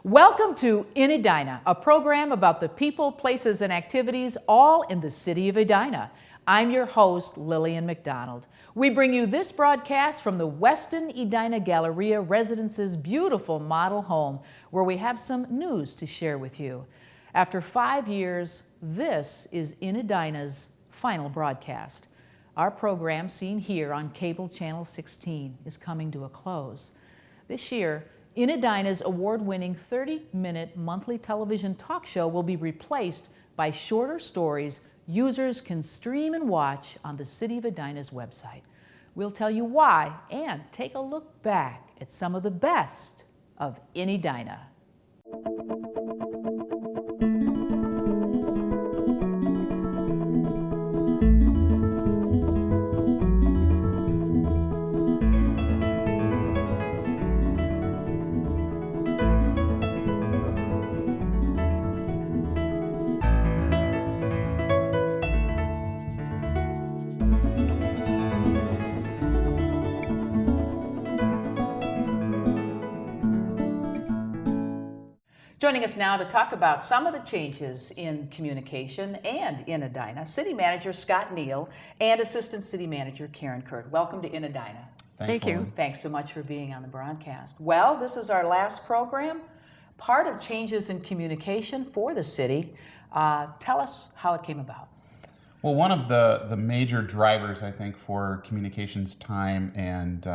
Welcome to In Edina, a program about the people, places, and activities all in the city of Edina. I'm your host, Lillian McDonald. We bring you this broadcast from the Weston Edina Galleria Residence's beautiful model home, where we have some news to share with you. After 5 years, this is In Edina's final broadcast. Our program, seen here on cable channel 16, is coming to a close. This year, In Edina's award-winning 30-minute monthly television talk show will be replaced by shorter stories users can stream and watch on the City of Edina's website. We'll tell you why and take a look back at some of the best of In Edina. Joining us now to talk about some of the changes in communication and in Edina, City Manager Scott Neal and Assistant City Manager Karen Kurt. Welcome to In Edina. Thank you. Thanks so much for being on the broadcast. Well, this is our last program, part of changes in communication for the city. Tell us how it came about. Well, one of the major drivers, I think, for communications time and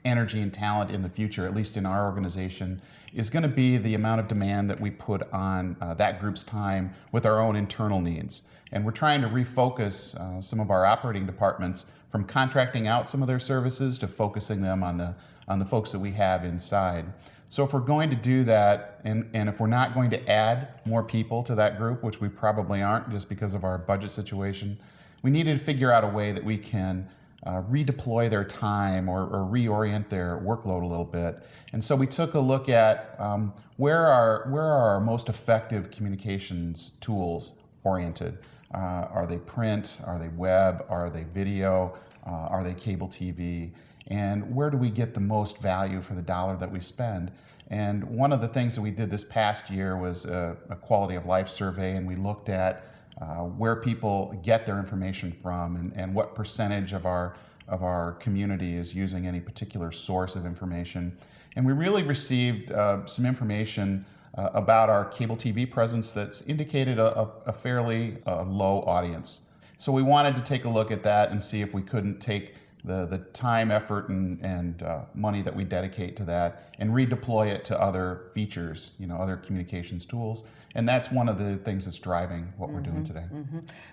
energy and talent in the future, at least in our organization, is going to be the amount of demand that we put on that group's time with our own internal needs. And we're trying to refocus some of our operating departments from contracting out some of their services to focusing them on the folks that we have inside. So if we're going to do that, and if we're not going to add more people to that group, which we probably aren't just because of our budget situation, we needed to figure out a way that we can redeploy their time or reorient their workload a little bit. And so we took a look at where are our most effective communications tools oriented. Are they print? Are they web? Are they video? Are they cable TV? And where do we get the most value for the dollar that we spend? And one of the things that we did this past year was a quality of life survey, and we looked at where people get their information from and what percentage of our community is using any particular source of information. And we really received some information about our cable TV presence that's indicated a fairly low audience. So we wanted to take a look at that and see if we couldn't take the time, effort, and money that we dedicate to that and redeploy it to other features, other communications tools. And that's one of the things that's driving what we're doing today.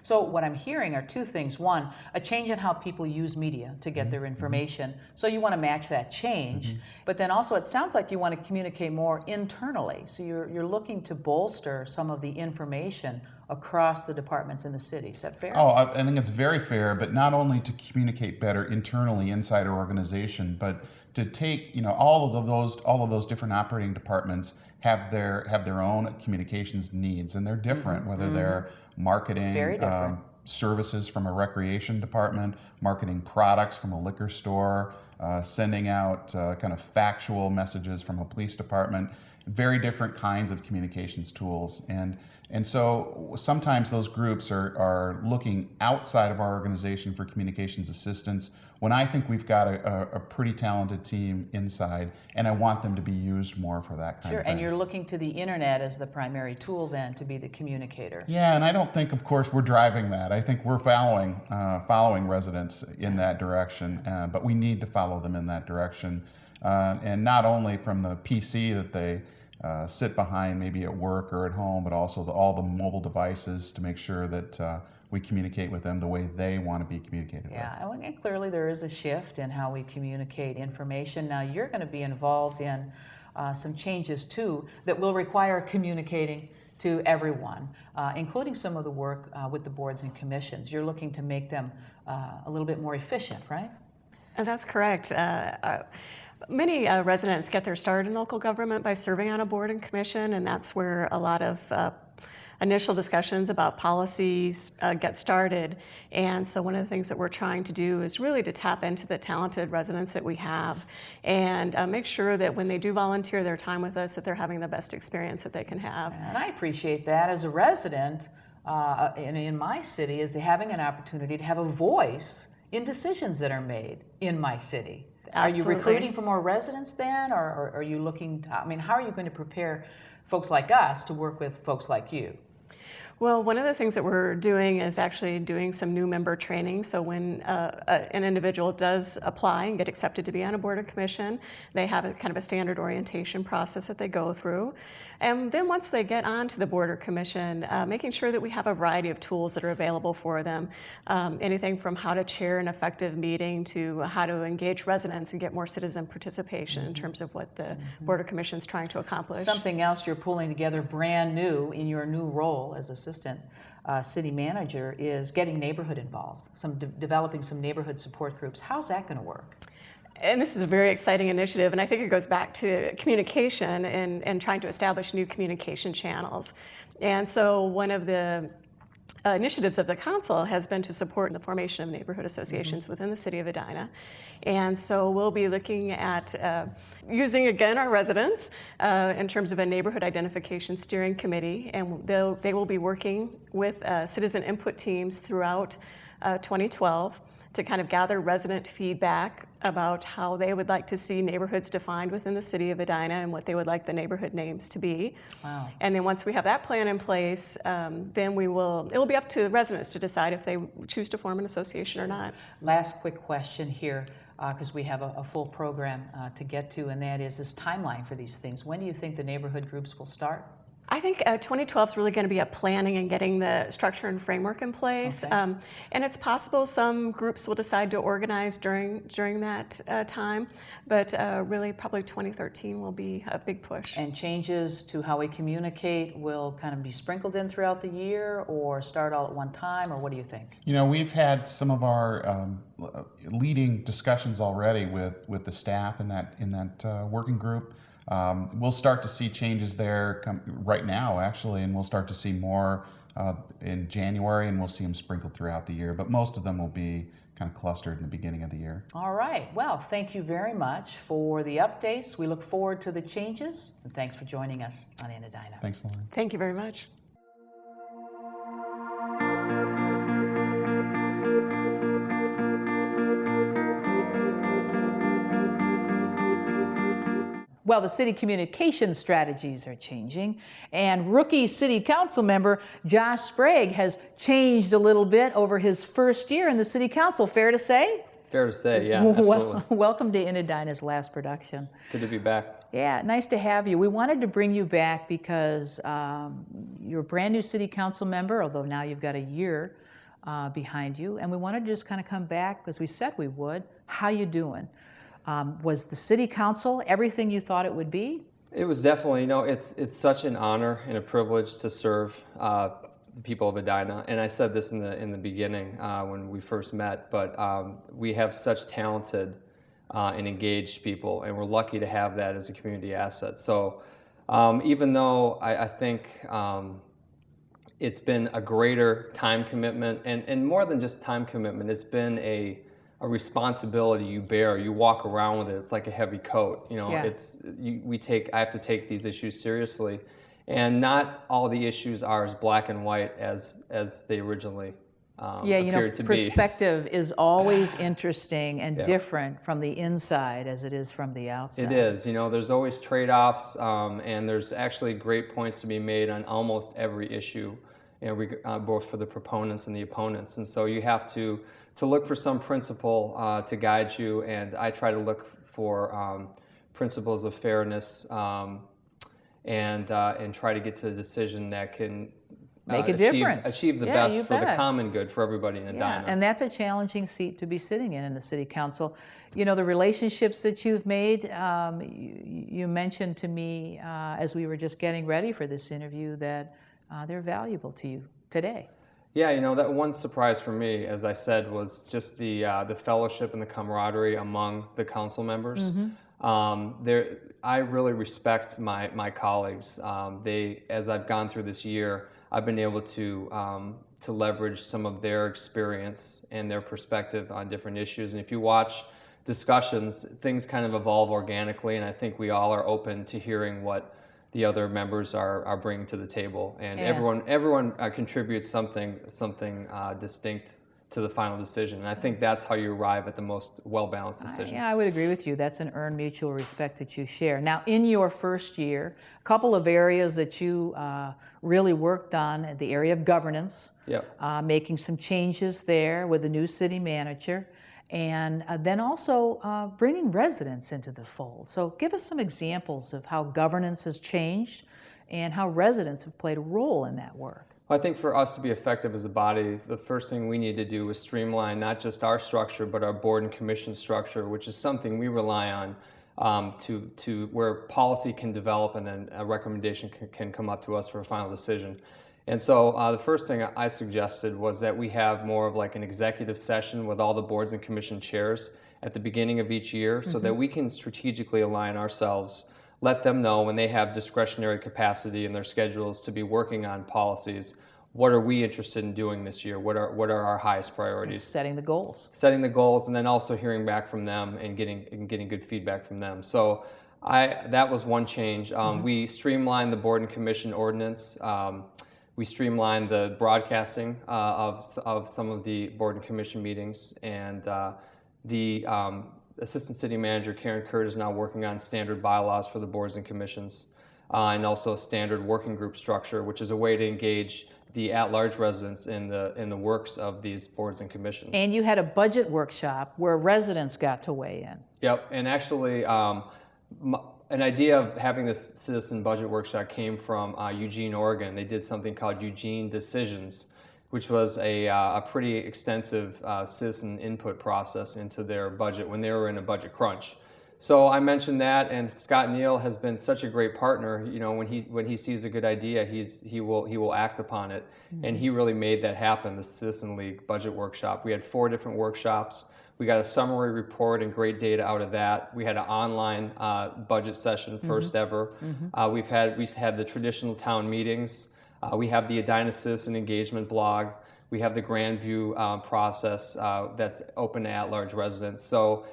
So what I'm hearing are two things. One, a change in how people use media to get their information. So you want to match that change. But then also it sounds like you want to communicate more internally. So you're looking to bolster some of the information across the departments in the city. Is that fair? Oh, I think it's very fair, but not only to communicate better internally inside our organization, but to take, all of those different operating departments have their own communications needs, and they're different, whether they're marketing services from a recreation department, marketing products from a liquor store, sending out kind of factual messages from a police department, very different kinds of communications tools. And so sometimes those groups are looking outside of our organization for communications assistance, when I think we've got a pretty talented team inside, and I want them to be used more for that kind of thing. Sure, and you're looking to the internet as the primary tool then to be the communicator. Yeah, and I don't think, of course, we're driving that. I think we're following residents in that direction, but we need to follow them in that direction. And not only from the PC that they sit behind, maybe at work or at home, but also all the mobile devices to make sure that we communicate with them the way they want to be communicated with. Yeah, and clearly there is a shift in how we communicate information. Now you're going to be involved in some changes too that will require communicating to everyone, including some of the work with the boards and commissions. You're looking to make them a little bit more efficient, right? That's correct. Many residents get their start in local government by serving on a board and commission, and that's where a lot of initial discussions about policies get started. And so one of the things that we're trying to do is really to tap into the talented residents that we have and make sure that when they do volunteer their time with us, that they're having the best experience that they can have. And I appreciate that as a resident in my city, is having an opportunity to have a voice in decisions that are made in my city. Are you Absolutely. recruiting for more residents then, or are you looking to, how are you going to prepare folks like us to work with folks like you? Well, one of the things that we're doing is actually doing some new member training. So when an individual does apply and get accepted to be on a board or commission, they have a kind of a standard orientation process that they go through. And then once they get onto the board or commission, making sure that we have a variety of tools that are available for them. Anything from how to chair an effective meeting to how to engage residents and get more citizen participation in terms of what the board or commission is trying to accomplish. Something else you're pulling together brand new in your new role as assistant city manager is getting neighborhood involved, developing some neighborhood support groups. How's that going to work? And this is a very exciting initiative, and I think it goes back to communication and trying to establish new communication channels. And so one of the initiatives of the council has been to support the formation of neighborhood associations within the city of Edina. And so we'll be looking at using, again, our residents in terms of a neighborhood identification steering committee, and they will be working with citizen input teams throughout 2012 to kind of gather resident feedback about how they would like to see neighborhoods defined within the city of Edina and what they would like the neighborhood names to be. Wow. And then once we have that plan in place, then it will be up to residents to decide if they choose to form an association or not. Last quick question here, because we have a full program to get to, and that is this timeline for these things. When do you think the neighborhood groups will start? I think 2012 is really going to be a planning and getting the structure and framework in place. Okay. And it's possible some groups will decide to organize during that time, but really probably 2013 will be a big push. And changes to how we communicate will kind of be sprinkled in throughout the year, or start all at one time, or what do you think? You know, we've had some of our leading discussions already with the staff in that working group. We'll start to see changes there right now, actually, and we'll start to see more in January, and we'll see them sprinkled throughout the year. But most of them will be kind of clustered in the beginning of the year. All right. Well, thank you very much for the updates. We look forward to the changes, and thanks for joining us on In Edina. Thanks, Lauren. Thank you very much. Well, the city communication strategies are changing, and rookie city council member Josh Sprague has changed a little bit over his first year in the city council. Fair to say? Fair to say, yeah, absolutely. Welcome to In Edina's last production. Good to be back. Yeah, nice to have you. We wanted to bring you back because you're a brand new city council member, although now you've got a year behind you, and we wanted to just kind of come back, as we said we would. How you doing? Was the city council everything you thought it would be? It was definitely, it's such an honor and a privilege to serve the people of Edina. And I said this in the beginning when we first met, but we have such talented and engaged people, and we're lucky to have that as a community asset. So even though I think it's been a greater time commitment, and more than just time commitment, it's been a responsibility you bear. You walk around with it. It's like a heavy coat. Yeah. I have to take these issues seriously, and not all the issues are as black and white as they originally appeared to be. Perspective is always interesting and different from the inside as it is from the outside. It is. There's always trade-offs, and there's actually great points to be made on almost every issue, both for the proponents and the opponents. And so you have to look for some principle to guide you, and I try to look for principles of fairness and try to get to a decision that can make a difference, achieve the best for the common good for everybody in Edina. And that's a challenging seat to be sitting in the city council. The relationships that you've made, you mentioned to me as we were just getting ready for this interview that they're valuable to you today. Yeah, that one surprise for me, as I said, was just the fellowship and the camaraderie among the council members. I really respect my colleagues. As I've gone through this year, I've been able to leverage some of their experience and their perspective on different issues. And if you watch discussions, things kind of evolve organically, and I think we all are open to hearing what the other members are bringing to the table. And everyone contributes something distinct to the final decision. And I think that's how you arrive at the most well-balanced decision. Yeah, I would agree with you. That's an earned mutual respect that you share. Now, in your first year, a couple of areas that you really worked on, the area of governance, making some changes there with the new city manager, and then also bringing residents into the fold. So give us some examples of how governance has changed and how residents have played a role in that work. I think for us to be effective as a body, the first thing we need to do is streamline not just our structure, but our board and commission structure, which is something we rely on to where policy can develop and then a recommendation can come up to us for a final decision. And so the first thing I suggested was that we have more of like an executive session with all the boards and commission chairs at the beginning of each year so that we can strategically align ourselves, let them know when they have discretionary capacity in their schedules to be working on policies. What are we interested in doing this year? What are our highest priorities? Setting the goals. Setting the goals, and then also hearing back from them and getting good feedback from them. So that was one change. We streamlined the board and commission ordinance. We streamlined the broadcasting of some of the board and commission meetings, and the Assistant City Manager Karen Kurt is now working on standard bylaws for the boards and commissions, and also a standard working group structure, which is a way to engage the at-large residents in the works of these boards and commissions. And you had a budget workshop where residents got to weigh in. Yep, and actually an idea of having this citizen budget workshop came from Eugene, Oregon. They did something called Eugene Decisions, which was a pretty extensive citizen input process into their budget when they were in a budget crunch. So I mentioned that, and Scott Neal has been such a great partner. You know, when he sees a good idea, he will act upon it, and he really made that happen. The Citizen League budget workshop. We had 4 different workshops. We got a summary report and great data out of that. We had an online budget session, first ever. We had the traditional town meetings. We have the Edina Citizen Engagement blog. We have the Grandview process that's open to at-large residents. So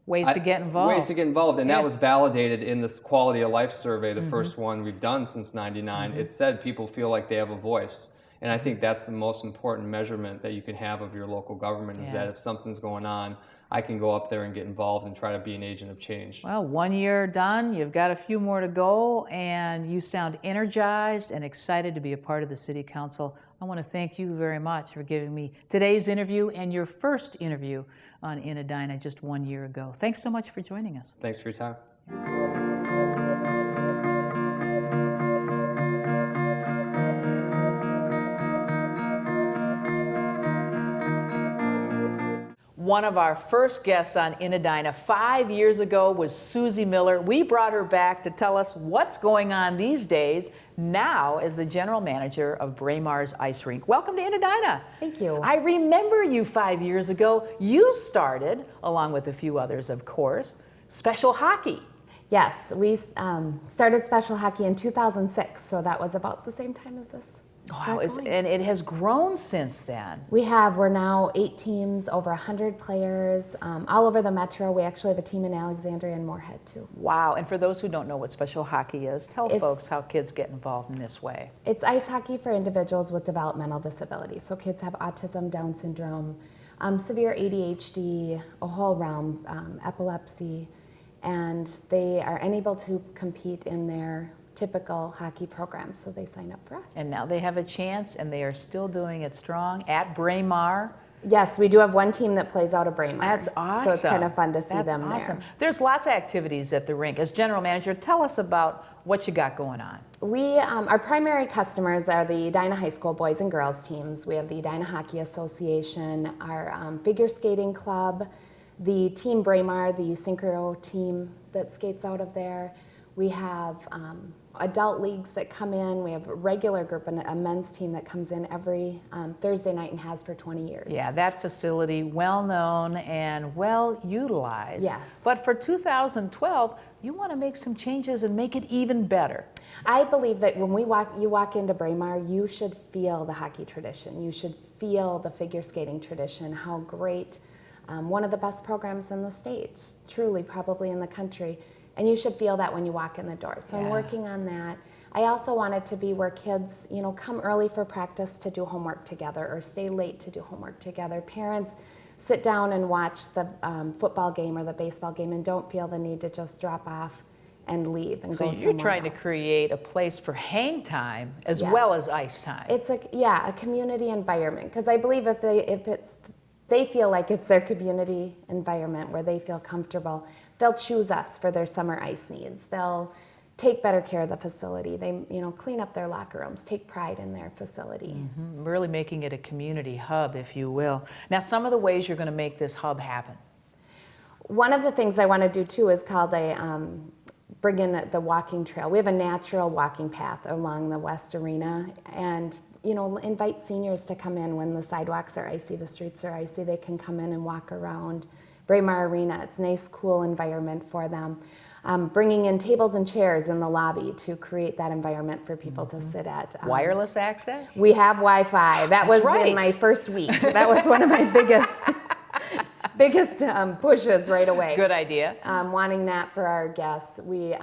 ways to get involved. Ways to get involved, and that was validated in this quality of life survey, the first one we've done since '99. It said people feel like they have a voice. And I think that's the most important measurement that you can have of your local government is that if something's going on, I can go up there and get involved and try to be an agent of change. Well, 1 year done, you've got a few more to go, and you sound energized and excited to be a part of the City Council. I want to thank you very much for giving me today's interview and your first interview on In Edina just 1 year ago. Thanks so much for joining us. Thanks for your time. One of our first guests on In Edina 5 years ago was Susie Miller. We brought her back to tell us what's going on these days, now as the general manager of Braemar's Ice Rink. Welcome to In Edina. Thank you. I remember you 5 years ago. You started, along with a few others, of course, special hockey. Yes, we started special hockey in 2006, so that was about the same time as this. Wow, and it has grown since then. We're now 8 teams, over 100 players, all over the metro. We actually have a team in Alexandria and Moorhead too. Wow, and for those who don't know what special hockey is, tell folks how kids get involved in this way. It's ice hockey for individuals with developmental disabilities. So kids have autism, Down syndrome, severe ADHD, a whole realm, epilepsy, and they are unable to compete in their typical hockey programs, so they sign up for us. And now they have a chance, and they are still doing it strong at Braemar. Yes, we do have one team that plays out of Braemar. That's awesome. So it's kind of fun to see them That's awesome. there. There's lots of activities at the rink. As general manager, tell us about what you got going on. We, our primary customers are the Edina High School boys and girls teams. We have the Edina Hockey Association, our figure skating club, the Team Braemar, the synchro team that skates out of there. We have adult leagues that come in. We have a regular group and a men's team that comes in every Thursday night and has for 20 years. Yeah, that facility, well known and well utilized. Yes. But for 2012, you want to make some changes and make it even better. I believe that when you walk into Braemar, you should feel the hockey tradition. You should feel the figure skating tradition, how great, one of the best programs in the state, truly probably in the country. And you should feel that when you walk in the door. So I'm working on that. I also want it to be where kids, come early for practice to do homework together or stay late to do homework together. Parents sit down and watch the football game or the baseball game and don't feel the need to just drop off and leave and go somewhere else. So you're trying to create a place for hang time as well as ice time. It's a community environment, because I believe if they feel like it's their community environment where they feel comfortable, they'll choose us for their summer ice needs. They'll take better care of the facility. They, clean up their locker rooms, take pride in their facility. Really making it a community hub, if you will. Now, some of the ways you're going to make this hub happen. One of the things I want to do too is called bring in the walking trail. We have a natural walking path along the West Arena, and invite seniors to come in when the sidewalks are icy, the streets are icy. They can come in and walk around Braemar Arena. It's a nice, cool environment for them. Bringing in tables and chairs in the lobby to create that environment for people to sit at. Wireless access? We have Wi-Fi. That was right. in my first week. That was one of my biggest pushes right away. Good idea. Wanting that for our guests. We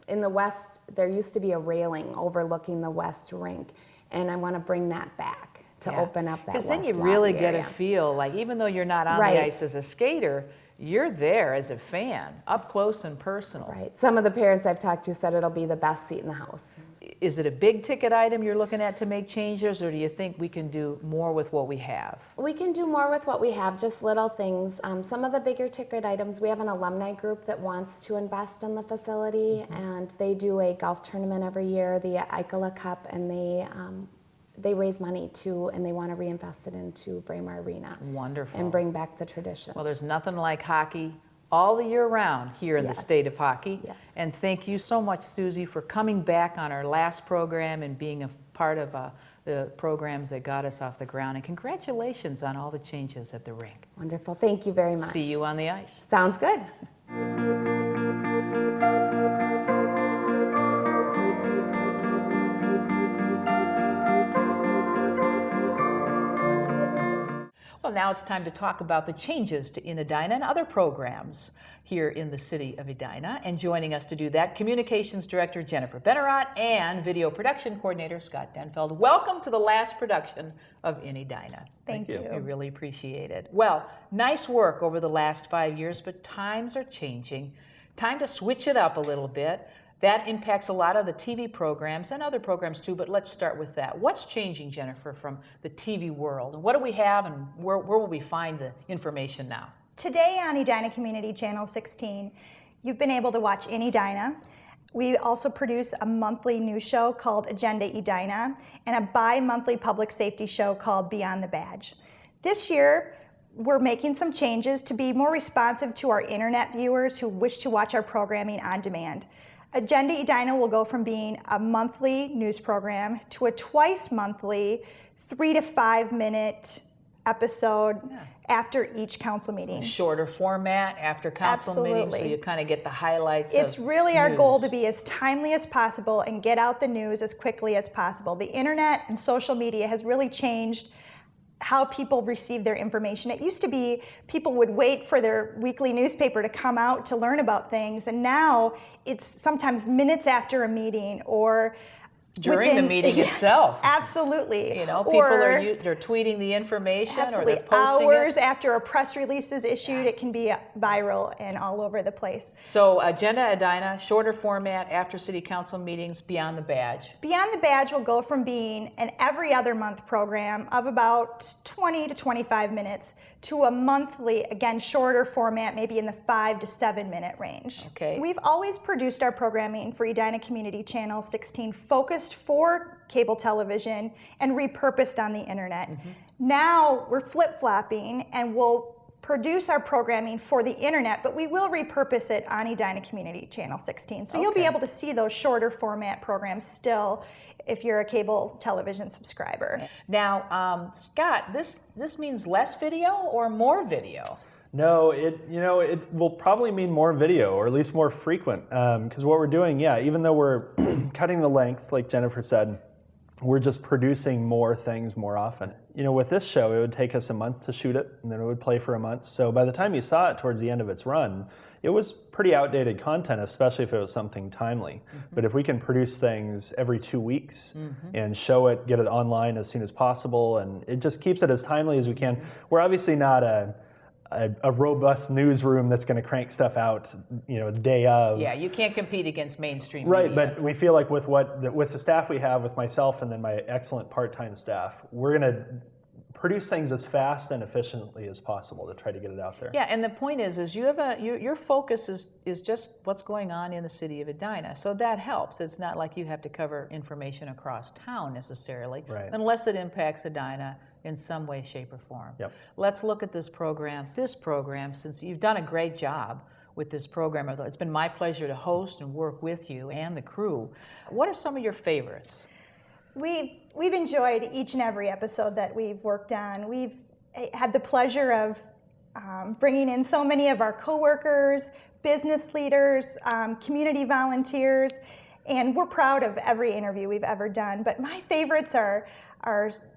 in the West, there used to be a railing overlooking the West rink, and I want to bring that back to open up that Because then West you really lobby get area. a feel, like even though you're not on the ice as a skater, you're there as a fan, up close and personal. Right. Some of the parents I've talked to said it'll be the best seat in the house. Is it a big ticket item you're looking at to make changes, or do you think we can do more with what we have? We can do more with what we have, just little things. Some of the bigger ticket items, we have an alumni group that wants to invest in the facility, and they do a golf tournament every year, the Ikola Cup, and they raise money too, and they want to reinvest it into Braemar Arena. Wonderful. And bring back the traditions. Well, there's nothing like hockey all the year round here in the state of hockey. Yes. And thank you so much, Susie, for coming back on our last program and being a part of the programs that got us off the ground. And congratulations on all the changes at the rink. Wonderful. Thank you very much. See you on the ice. Sounds good. Well, now it's time to talk about the changes to Edina and other programs here in the city of Edina. And joining us to do that, Communications Director Jennifer Benarott and Video Production Coordinator Scott Denfeld. Welcome to the last production of In Edina. Thank you. We really appreciate it. Well, nice work over the last 5 years, but times are changing. Time to switch it up a little bit. That impacts a lot of the TV programs and other programs too, but let's start with that. What's changing, Jennifer, from the TV world? And what do we have, and where will we find the information now? Today on Edina Community Channel 16, you've been able to watch In Edina. We also produce a monthly news show called Agenda Edina and a bi-monthly public safety show called Beyond the Badge. This year, we're making some changes to be more responsive to our internet viewers who wish to watch our programming on demand. Agenda Edina will go from being a monthly news program to a twice monthly 3 to 5 minute episode after each council meeting. Shorter format after council meetings, so Absolutely. you kind of get the highlights. It's of really our news. goal to be as timely as possible and get out the news as quickly as possible. The internet and social media has really changed how people receive their information. It used to be people would wait for their weekly newspaper to come out to learn about things, and now it's sometimes minutes after a meeting or during the meeting itself. Absolutely. You know, people they're tweeting the information Absolutely. or they're posting Hours it. after a press release is issued, it can be viral and all over the place. So Agenda Edina, shorter format after city council meetings, Beyond the Badge. Beyond the Badge will go from being an every other month program of about 20 to 25 minutes to a monthly, again, shorter format, maybe in the 5 to 7 minute range. Okay. We've always produced our programming for Edina Community Channel 16 focused for cable television and repurposed on the internet. Now we're flip-flopping and we'll produce our programming for the internet, but we will repurpose it on Edina Community Channel 16. So you'll be able to see those shorter format programs still if you're a cable television subscriber. Now, Scott, this means less video or more video? No, it will probably mean more video, or at least more frequent. Because what we're doing, even though we're cutting the length, like Jennifer said, we're just producing more things more often. With this show, it would take us a month to shoot it, and then it would play for a month. So by the time you saw it towards the end of its run, it was pretty outdated content, especially if it was something timely. But if we can produce things every 2 weeks and show it, get it online as soon as possible, and it just keeps it as timely as we can. We're obviously not a robust newsroom that's going to crank stuff out, the day of. Yeah, you can't compete against mainstream Right, media. but we feel like with the staff we have, with myself and then my excellent part-time staff, we're going to produce things as fast and efficiently as possible to try to get it out there. Yeah, and the point is you have your focus is just what's going on in the city of Edina. So that helps. It's not like you have to cover information across town necessarily, Right. unless it impacts Edina in some way, shape, or form. Yep. Let's look at this program. This program, since you've done a great job with this program, it's been my pleasure to host and work with you and the crew. What are some of your favorites? We've enjoyed each and every episode that we've worked on. We've had the pleasure of bringing in so many of our coworkers, business leaders, community volunteers, and we're proud of every interview we've ever done. But my favorites are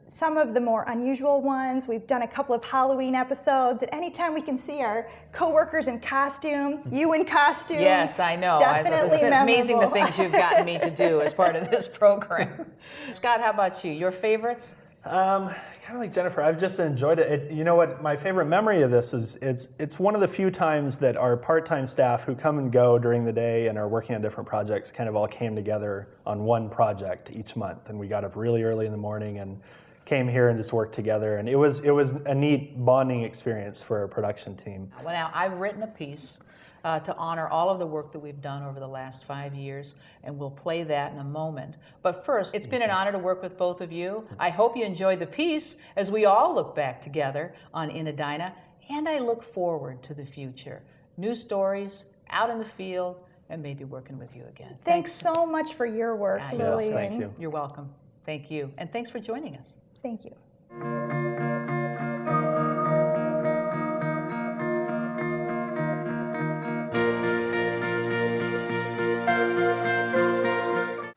some of the more unusual ones. We've done a couple of Halloween episodes, and anytime we can see our coworkers in costume, you in costume. Yes, I know. Definitely It's amazing the memorable. things you've gotten me to do as part of this program. Scott, how about you? Your favorites? Kind of like Jennifer, I've just enjoyed it. You know what? My favorite memory of this is it's one of the few times that our part-time staff who come and go during the day and are working on different projects kind of all came together on one project each month, and we got up really early in the morning and came here and just worked together, and it was a neat bonding experience for our production team. Well, now, I've written a piece to honor all of the work that we've done over the last 5 years, and we'll play that in a moment. But first, it's been an honor to work with both of you. I hope you enjoyed the piece as we all look back together on In Edina, and I look forward to the future. New stories, out in the field, and maybe working with you again. Thanks so much for your work, Yes, Lillian. thank you. You're welcome. Thank you. And thanks for joining us. Thank you.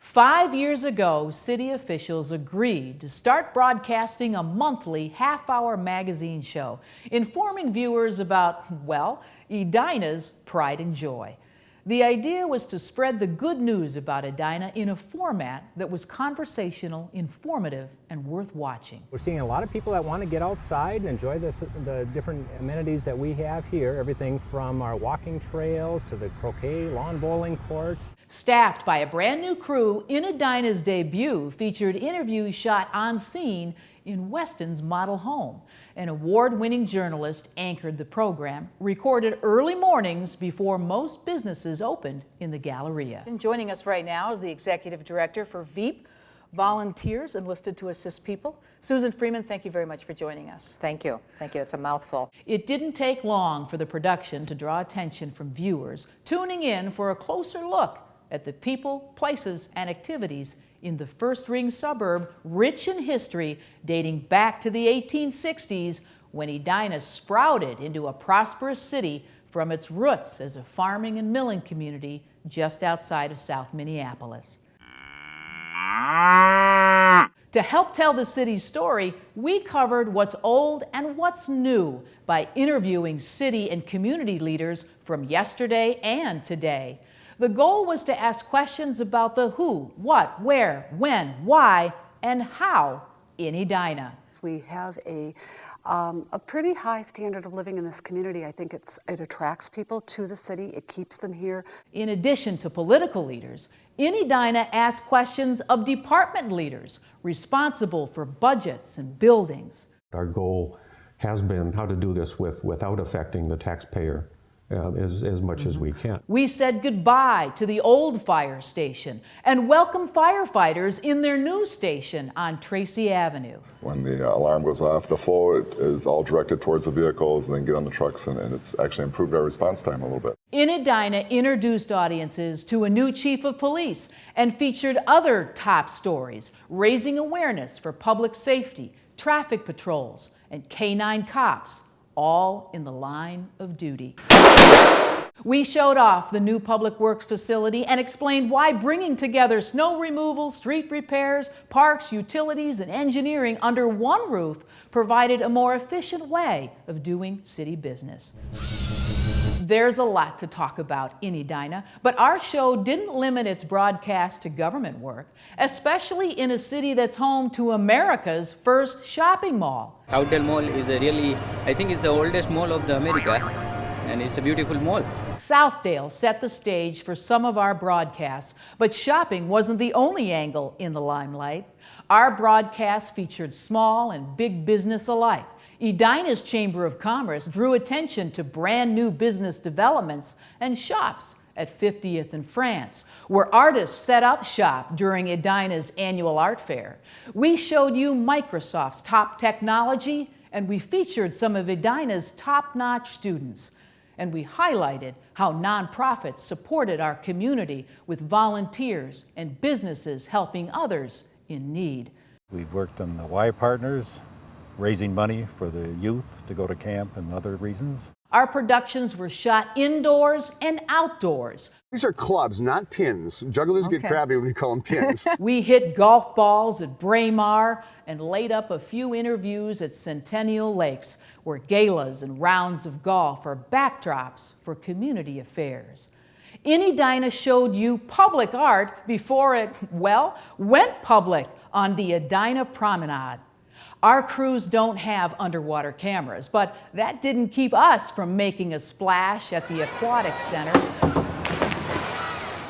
5 years ago, city officials agreed to start broadcasting a monthly half-hour magazine show, informing viewers about, well, Edina's pride and joy. The idea was to spread the good news about Edina in a format that was conversational, informative, and worth watching. We're seeing a lot of people that want to get outside and enjoy the different amenities that we have here, everything from our walking trails to the croquet, lawn bowling courts. Staffed by a brand new crew, In Edina's debut featured interviews shot on scene in Weston's model home. An award-winning journalist anchored the program, recorded early mornings before most businesses opened in the Galleria. And joining us right now is the executive director for VEEP, Volunteers Enlisted to Assist People. Susan Freeman, thank you very much for joining us. Thank you. Thank you. It's a mouthful. It didn't take long for the production to draw attention from viewers tuning in for a closer look at the people, places, and activities in the first-ring suburb, rich in history, dating back to the 1860s, when Edina sprouted into a prosperous city from its roots as a farming and milling community just outside of South Minneapolis. To help tell the city's story, we covered what's old and what's new by interviewing city and community leaders from yesterday and today. The goal was to ask questions about the who, what, where, when, why, and how in Edina. We have a pretty high standard of living in this community. I think it attracts people to the city. It keeps them here. In addition to political leaders, In Edina asked questions of department leaders responsible for budgets and buildings. Our goal has been how to do this without affecting the taxpayer as much as we can. We said goodbye to the old fire station and welcomed firefighters in their new station on Tracy Avenue. When the alarm goes off, the flow is all directed towards the vehicles and then get on the trucks, and it's actually improved our response time a little bit. In Edina introduced audiences to a new chief of police and featured other top stories, raising awareness for public safety, traffic patrols, and canine cops, all in the line of duty. We showed off the new Public Works facility and explained why bringing together snow removal, street repairs, parks, utilities, and engineering under one roof provided a more efficient way of doing city business. There's a lot to talk about in Edina, but our show didn't limit its broadcast to government work, especially in a city that's home to America's first shopping mall. Southdale Mall is I think it's the oldest mall of the America, and it's a beautiful mall. Southdale set the stage for some of our broadcasts, but shopping wasn't the only angle in the limelight. Our broadcasts featured small and big business alike. Edina's Chamber of Commerce drew attention to brand new business developments and shops at 50th and France, where artists set up shop during Edina's annual art fair. We showed you Microsoft's top technology, and we featured some of Edina's top-notch students. And we highlighted how nonprofits supported our community with volunteers and businesses helping others in need. We've worked on the Y Partners, raising money for the youth to go to camp and other reasons. Our productions were shot indoors and outdoors. These are clubs, not pins. Jugglers get crabby when you call them pins. We hit golf balls at Braemar and laid up a few interviews at Centennial Lakes, where galas and rounds of golf are backdrops for community affairs. In Edina showed you public art before it, well, went public on the Edina Promenade. Our crews don't have underwater cameras, but that didn't keep us from making a splash at the Aquatic Center.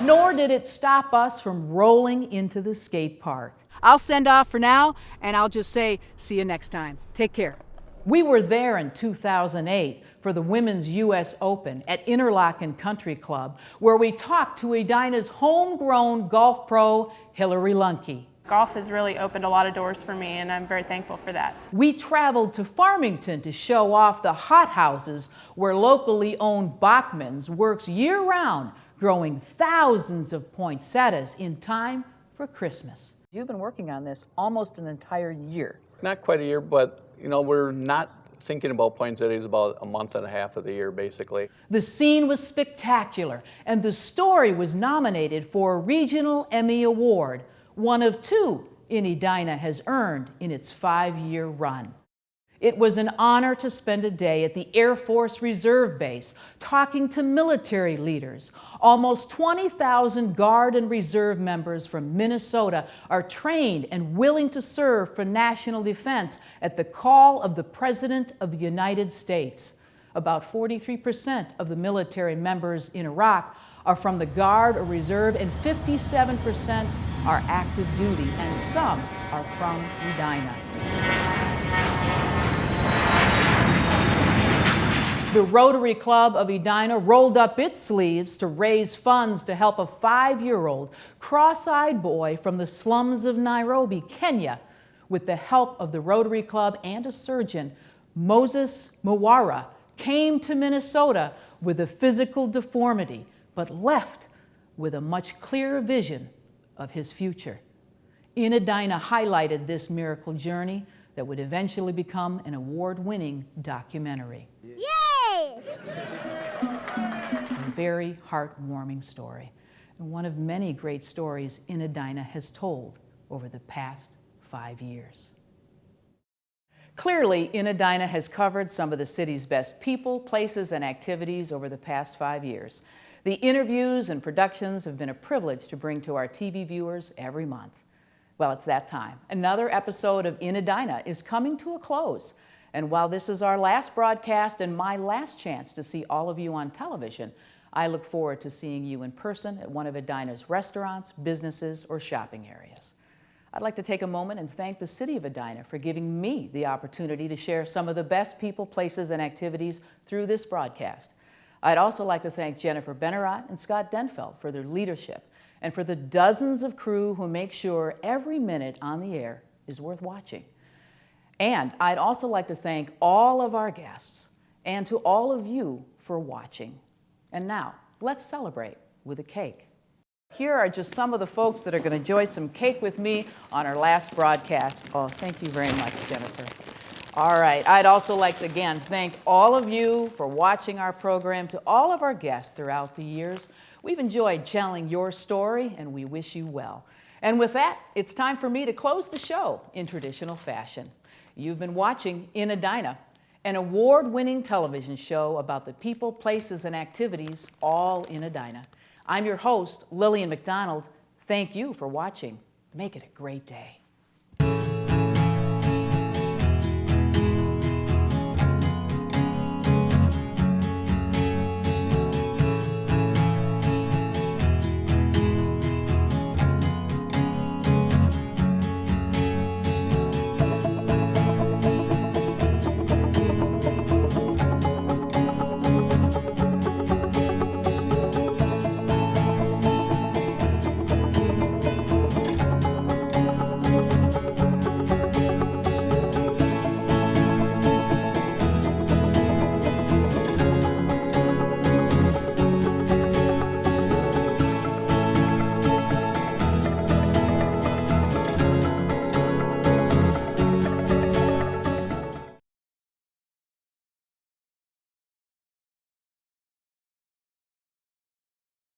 Nor did it stop us from rolling into the skate park. I'll send off for now, and I'll just say, see you next time. Take care. We were there in 2008 for the Women's U.S. Open at Interlochen Country Club, where we talked to Edina's homegrown golf pro, Hillary Lunke. Golf has really opened a lot of doors for me, and I'm very thankful for that. We traveled to Farmington to show off the hothouses where locally owned Bachman's works year-round, growing thousands of poinsettias in time for Christmas. You've been working on this almost an entire year. Not quite a year, but we're not thinking about poinsettias about a month and a half of the year, basically. The scene was spectacular, and the story was nominated for a Regional Emmy Award, one of two Edina has earned in its 5-year run. It was an honor to spend a day at the Air Force Reserve Base talking to military leaders. Almost 20,000 Guard and Reserve members from Minnesota are trained and willing to serve for national defense at the call of the President of the United States. About 43% of the military members in Iraq are from the Guard or Reserve, and 57% are active duty, and some are from Edina. The Rotary Club of Edina rolled up its sleeves to raise funds to help a 5-year-old cross-eyed boy from the slums of Nairobi, Kenya. With the help of the Rotary Club and a surgeon, Moses Mwara came to Minnesota with a physical deformity, but left with a much clearer vision of his future. Edina highlighted this miracle journey that would eventually become an award-winning documentary. Yay! A very heartwarming story, and one of many great stories Edina has told over the past 5 years. Clearly, Edina has covered some of the city's best people, places, and activities over the past 5 years. The interviews and productions have been a privilege to bring to our TV viewers every month. Well, it's that time. Another episode of Edina is coming to a close. And while this is our last broadcast and my last chance to see all of you on television, I look forward to seeing you in person at one of Edina's restaurants, businesses, or shopping areas. I'd like to take a moment and thank the City of Edina for giving me the opportunity to share some of the best people, places, and activities through this broadcast. I'd also like to thank Jennifer Benarat and Scott Denfeld for their leadership and for the dozens of crew who make sure every minute on the air is worth watching. And I'd also like to thank all of our guests and to all of you for watching. And now, let's celebrate with a cake. Here are just some of the folks that are going to enjoy some cake with me on our last broadcast. Oh, thank you very much, Jennifer. All right, I'd also like to again thank all of you for watching our program. To all of our guests throughout the years, we've enjoyed telling your story and we wish you well. And with that, it's time for me to close the show in traditional fashion. You've been watching In Edina, an award-winning television show about the people, places, and activities all in Edina. I'm your host, Lillian McDonald. Thank you for watching. Make it a great day.